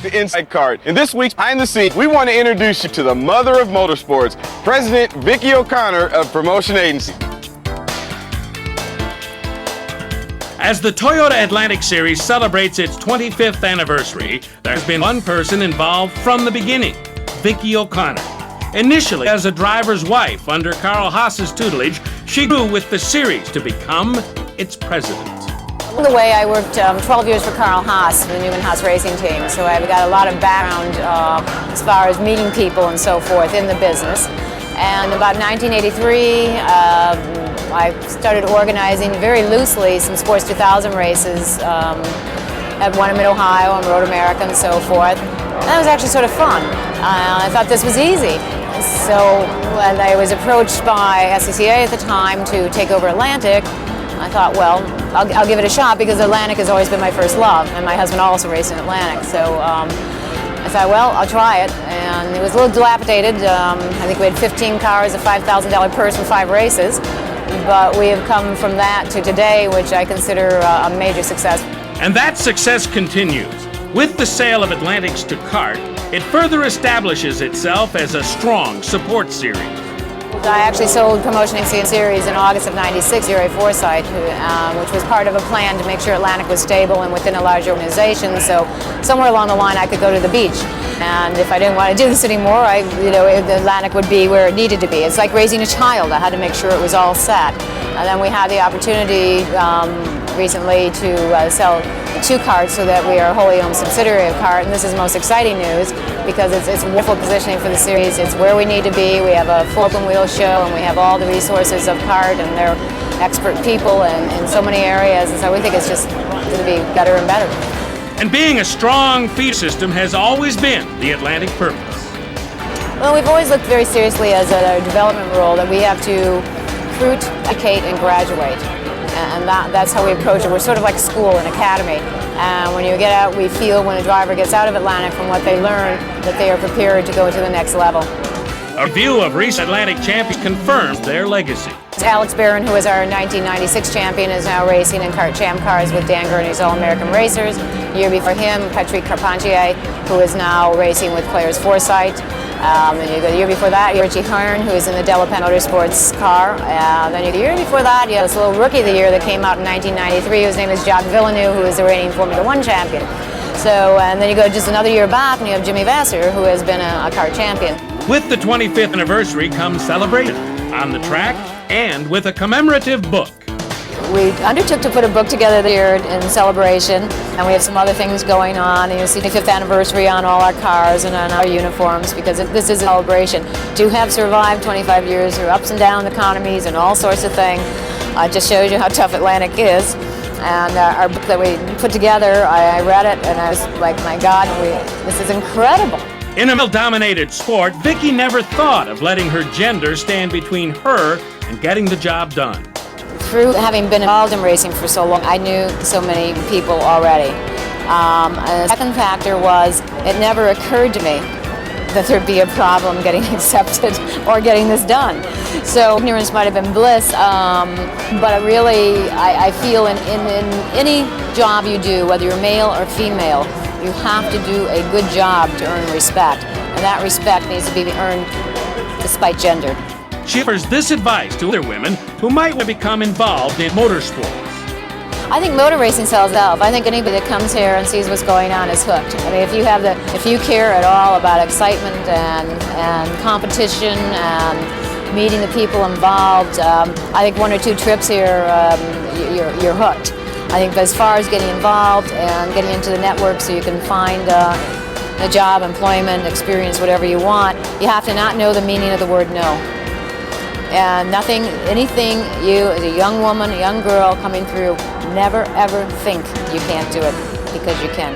the inside card. In this week's Behind the Scenes, we want to introduce you to the mother of motorsports, President Vicki O'Connor of Promotion Agency. As the Toyota Atlantic Series celebrates its 25th anniversary, there's been one person involved from the beginning, Vicki O'Connor. Initially as a driver's wife under Carl Haas's tutelage, she grew with the series to become its president. The way I worked 12 years for Carl Haas, the Newman Haas racing team, so I've got a lot of background as far as meeting people and so forth in the business. And about 1983, I started organizing very loosely some Sports 2000 races at one in Mid-Ohio and Road America and so forth. And that was actually sort of fun. I thought this was easy. So when I was approached by SCCA at the time to take over Atlantic, I thought, well, I'll give it a shot because Atlantic has always been my first love, and my husband also raced in Atlantic. So I thought, well, I'll try it. And it was a little dilapidated. I think we had 15 cars, a $5,000 purse, and 5 races. But we have come from that to today, which I consider a major success. And that success continues. With the sale of Atlantics to CART, it further establishes itself as a strong support series. I actually sold Promotion Agency Series in August of '96 to Ray Forsythe, which was part of a plan to make sure Atlantic was stable and within a large organization. So somewhere along the line I could go to the beach. And if I didn't want to do this anymore, Atlantic would be where it needed to be. It's like raising a child. I had to make sure it was all set. And then we had the opportunity recently to sell 2 carts so that we are a wholly owned subsidiary of CART, and this is the most exciting news because it's wonderful positioning for the series. It's where we need to be. We have a full open wheel show, and we have all the resources of CART, and they're expert people in so many areas, and so we think it's just going to be better and better. And being a strong feed system has always been the Atlantic purpose. Well, we've always looked very seriously as a development role that we have to recruit, educate, and graduate. And that's how we approach it. We're sort of like school, an academy. And when you get out, we feel when a driver gets out of Atlantic from what they learn that they are prepared to go to the next level. A review of recent Atlantic champions confirms their legacy. Alex Barron, who was our 1996 champion, is now racing in CART Champ cars with Dan Gurney's All-American Racers. The year before him, Patrick Carpentier, who is now racing with Claire's Foresight. Then you go the year before that, Richie Hearn, who is in the Delapan Motorsports car. Then the year before that, you have this little rookie of the year that came out in 1993, whose name is Jacques Villeneuve, who is the reigning Formula One champion. So, and then you go just another year back, and you have Jimmy Vasser, who has been a CART champion. With the 25th anniversary comes celebration on the track and with a commemorative book. We undertook to put a book together here in celebration, and we have some other things going on. And you'll see the 25th anniversary on all our cars and on our uniforms because this is a celebration. To have survived 25 years through ups and down economies and all sorts of things, just shows you how tough Atlantic is. And our book that we put together, I read it and I was like, my God, this is incredible. In a male-dominated sport, Vicki never thought of letting her gender stand between her and getting the job done. Through having been involved in racing for so long, I knew so many people already. And the second factor was it never occurred to me that there'd be a problem getting accepted or getting this done. So ignorance might have been bliss, but I feel in any job you do, whether you're male or female, you have to do a good job to earn respect. And that respect needs to be earned despite gender. She offers this advice to other women who might want to become involved in motorsports. I think motor racing sells itself. I think anybody that comes here and sees what's going on is hooked. I mean, if you care at all about excitement and competition and meeting the people involved, I think 1 or 2 trips here, you're hooked. I think as far as getting involved and getting into the network so you can find a job, employment, experience, whatever you want, you have to not know the meaning of the word no. And anything you as a young woman, a young girl coming through, never ever think you can't do it, because you can.